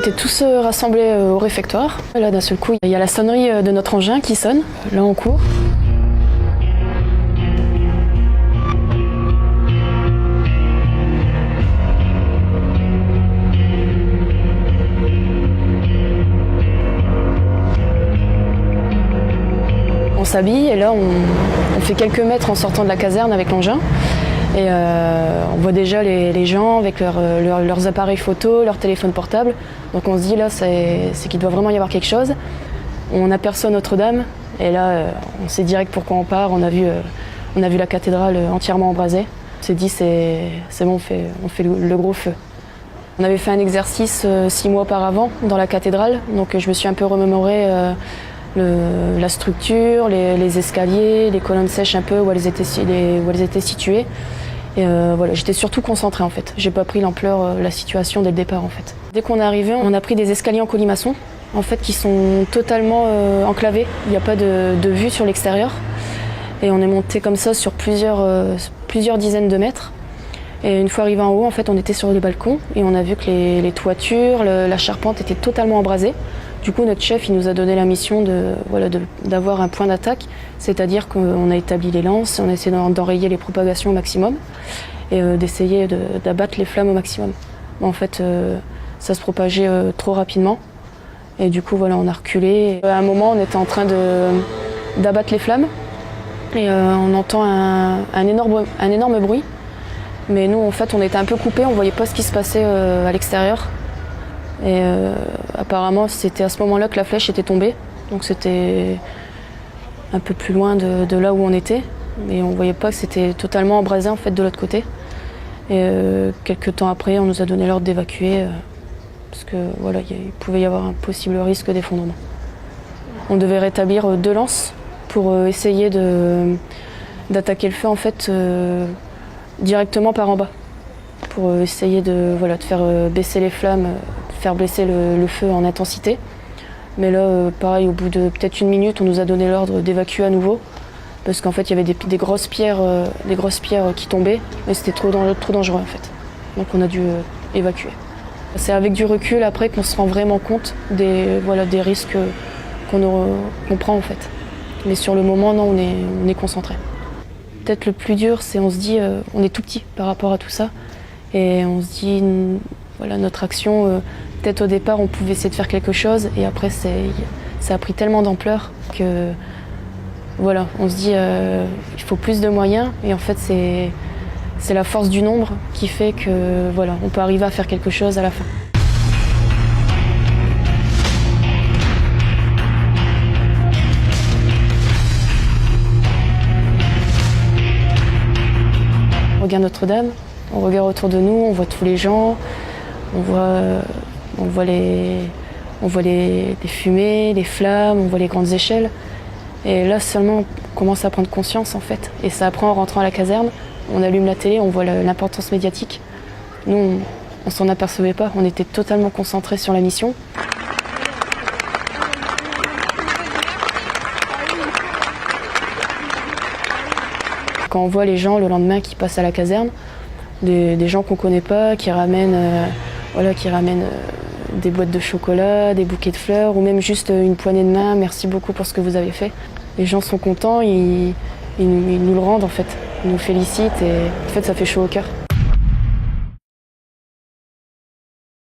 était tous rassemblés au réfectoire. Et là, d'un seul coup, il y a la sonnerie de notre engin qui sonne, là en cours. On s'habille et là, on fait quelques mètres en sortant de la caserne avec l'engin. Et on voit déjà les gens avec leurs appareils photo, leurs téléphones portables. Donc on se dit là, c'est qu'il doit vraiment y avoir quelque chose. On aperçoit Notre-Dame et là, on sait direct pourquoi on part. On a vu la cathédrale entièrement embrasée. On s'est dit c'est bon, on fait le gros feu. On avait fait un exercice 6 mois auparavant dans la cathédrale, donc je me suis un peu remémoré la structure, les escaliers, les colonnes sèches un peu où elles étaient situées. Et voilà, j'étais surtout concentrée en fait. J'ai pas pris l'ampleur, la situation dès le départ en fait. Dès qu'on est arrivé, on a pris des escaliers en colimaçon en fait qui sont totalement enclavés. Il n'y a pas de vue sur l'extérieur. Et on est monté comme ça sur plusieurs dizaines de mètres. Et une fois arrivé en haut, en fait, on était sur les balcons et on a vu que les toitures, la charpente était totalement embrasée. Du coup, notre chef, il nous a donné la mission d'avoir un point d'attaque, c'est-à-dire qu'on a établi les lances, on a essayé d'enrayer les propagations au maximum et d'essayer d'abattre les flammes au maximum. En fait, ça se propageait trop rapidement et du coup, voilà, on a reculé. À un moment, on était en train d'abattre les flammes et on entend un énorme bruit. Mais nous, en fait, on était un peu coupés, on ne voyait pas ce qui se passait à l'extérieur. Et apparemment, c'était à ce moment-là que la flèche était tombée. Donc c'était un peu plus loin de là où on était. Mais on ne voyait pas que c'était totalement embrasé en fait, de l'autre côté. Et quelques temps après, on nous a donné l'ordre d'évacuer parce que voilà, il pouvait y avoir un possible risque d'effondrement. On devait rétablir 2 lances pour essayer d'attaquer le feu en fait, directement par en bas. Pour essayer de faire baisser les flammes, faire baisser le feu en intensité. Mais là, pareil, au bout de peut-être 1 minute, on nous a donné l'ordre d'évacuer à nouveau. Parce qu'en fait, il y avait des grosses pierres qui tombaient, mais c'était trop dangereux en fait. Donc on a dû évacuer. C'est avec du recul après qu'on se rend vraiment compte des risques qu'on prend en fait. Mais sur le moment, non, on est concentré. Peut-être le plus dur, c'est on se dit, on est tout petit par rapport à tout ça. Et on se dit, voilà, notre action, peut-être au départ, on pouvait essayer de faire quelque chose. Et après, ça a pris tellement d'ampleur que, voilà, on se dit, il faut plus de moyens. Et en fait, c'est la force du nombre qui fait que, voilà, on peut arriver à faire quelque chose à la fin. On regarde Notre-Dame. On regarde autour de nous, on voit tous les gens, on voit les fumées, les flammes, on voit les grandes échelles. Et là seulement on commence à prendre conscience en fait. Et ça apprend en rentrant à la caserne, on allume la télé, on voit l'importance médiatique. Nous, on s'en apercevait pas, on était totalement concentrés sur la mission. Quand on voit les gens le lendemain qui passent à la caserne, des gens qu'on ne connaît pas, qui ramènent des boîtes de chocolat, des bouquets de fleurs ou même juste une poignée de main, merci beaucoup pour ce que vous avez fait. Les gens sont contents, ils nous le rendent en fait, ils nous félicitent et en fait ça fait chaud au cœur.